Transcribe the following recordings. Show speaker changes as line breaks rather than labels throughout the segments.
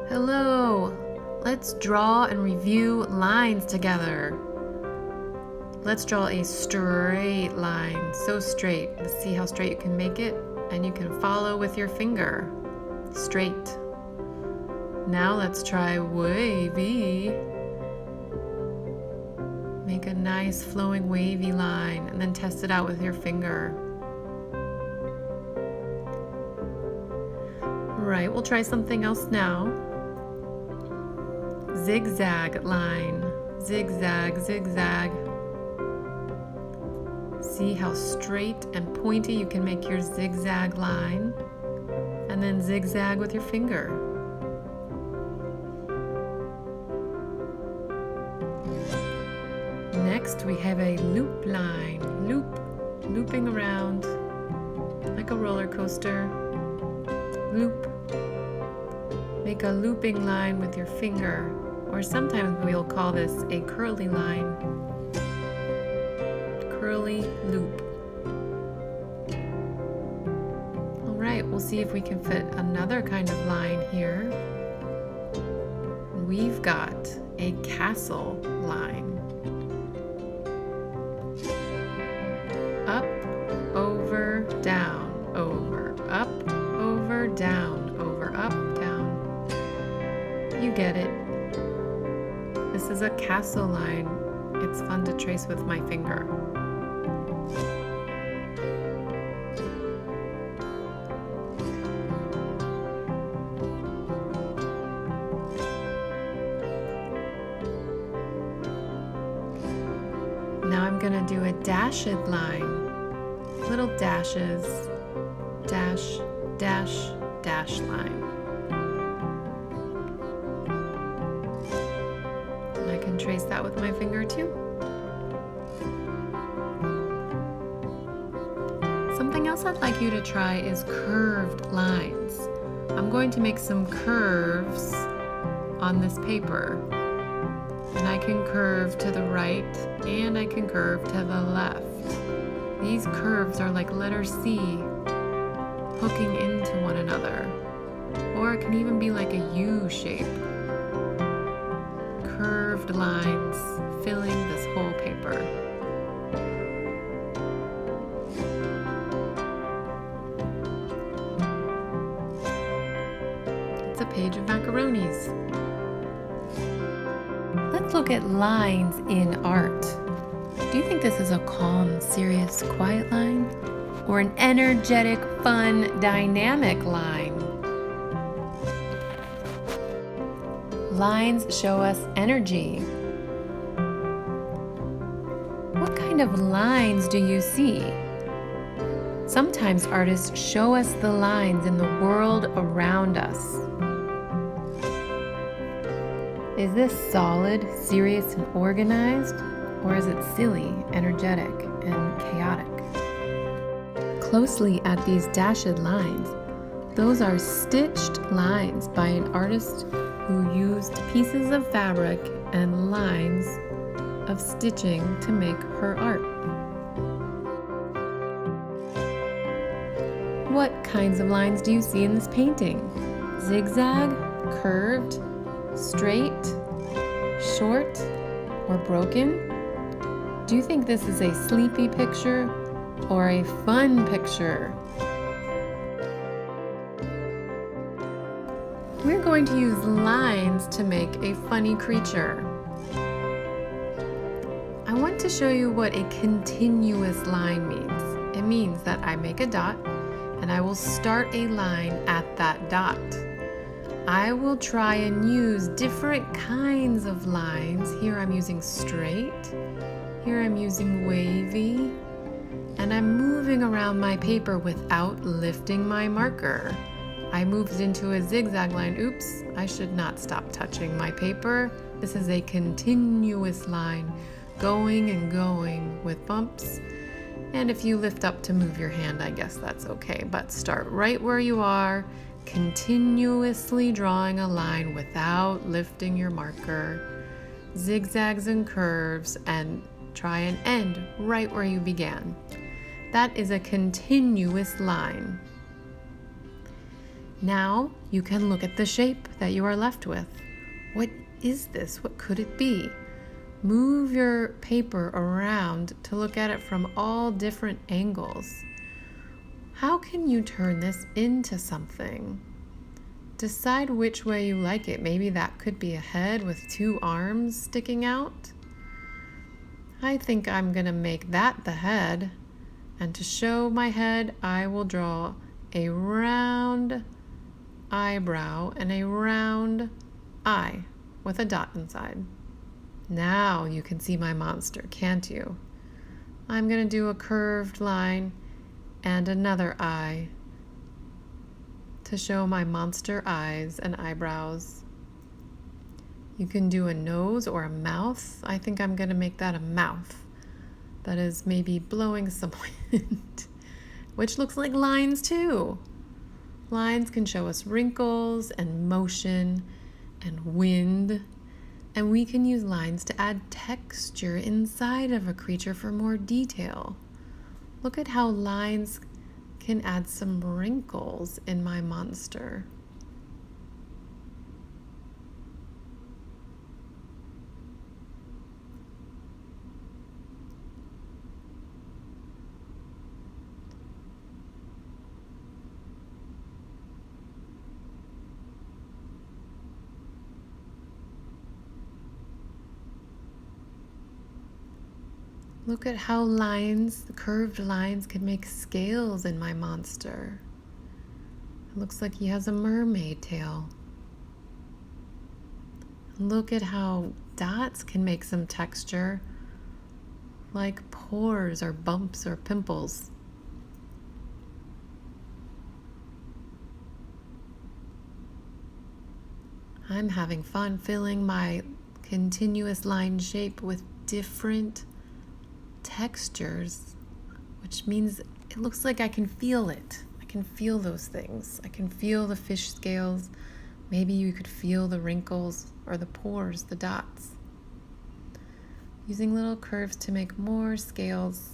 Hello! Let's draw and review lines together. Let's draw a straight line, so straight. Let's see how straight you can make it, and you can follow with your finger. Straight. Now let's try wavy. Make a nice flowing wavy line, and then test it out with your finger. Right, we'll try something else now. Zigzag line. Zigzag, zigzag. See how straight and pointy you can make your zigzag line, and then zigzag with your finger. Next we have a loop line. Looping around like a roller coaster. Loop. Make a looping line with your finger, or sometimes we'll call this a curly line. Curly loop. Alright, we'll see if we can fit another kind of line here. We've got a castle line. Up, over, down, over, up, over, down, over, up, down. You get it. This is a castle line. It's fun to trace with my finger. Now I'm going to do a dashed line. Little dashes. Dash, dash, dash line. And I can trace that with my finger too. Something else I'd like you to try is curved lines. I'm going to make some curves on this paper. And I can curve to the right and I can curve to the left. These curves are like letter C hooking into one another. Or it can even be like a U shape. Curved lines filling this whole paper. It's a page of macaronis. Let's look at lines in art. Do you think this is a calm, serious, quiet line? Or an energetic, fun, dynamic line? Lines show us energy. What kind of lines do you see? Sometimes artists show us the lines in the world around us. Is this solid, serious, and organized? Or is it silly, energetic, and chaotic? Closely at these dashed lines, those are stitched lines by an artist who used pieces of fabric and lines of stitching to make her art. What kinds of lines do you see in this painting? Zigzag, curved, straight, short, or broken? Do you think this is a sleepy picture or a fun picture? We're going to use lines to make a funny creature. I want to show you what a continuous line means. It means that I make a dot and I will start a line at that dot. I will try and use different kinds of lines. Here I'm using straight. Here I'm using wavy. And I'm moving around my paper without lifting my marker. I moved into a zigzag line. Oops, I should not stop touching my paper. This is a continuous line, going and going with bumps. And if you lift up to move your hand, I guess that's okay. But start right where you are, continuously drawing a line without lifting your marker, zigzags and curves, and try and end right where you began. That is a continuous line. Now you can look at the shape that you are left with. What is this? What could it be? Move your paper around to look at it from all different angles. How can you turn this into something? Decide which way you like it. Maybe that could be a head with two arms sticking out. I think I'm going to make that the head. And to show my head, I will draw a round eyebrow and a round eye with a dot inside. Now you can see my monster, can't you? I'm going to do a curved line and another eye to show my monster eyes and eyebrows. You can do a nose or a mouth. I think I'm going to make that a mouth that is maybe blowing some wind, which looks like lines too. Lines can show us wrinkles and motion and wind, and we can use lines to add texture inside of a creature for more detail. Look at how lines can add some wrinkles in my monster. Look at how lines, the curved lines, can make scales in my monster. It looks like he has a mermaid tail. Look at how dots can make some texture, like pores or bumps or pimples. I'm having fun filling my continuous line shape with different textures, which means it looks like I can feel it. I can feel those things. I can feel the fish scales. Maybe you could feel the wrinkles or the pores, the dots. Using little curves to make more scales.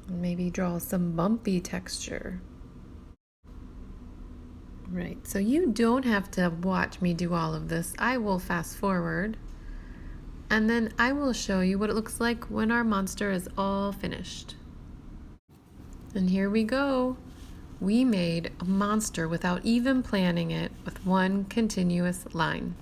And maybe draw some bumpy texture. Right, so you don't have to watch me do all of this. I will fast forward, and then I will show you what it looks like when our monster is all finished. And here we go. We made a monster without even planning it with one continuous line.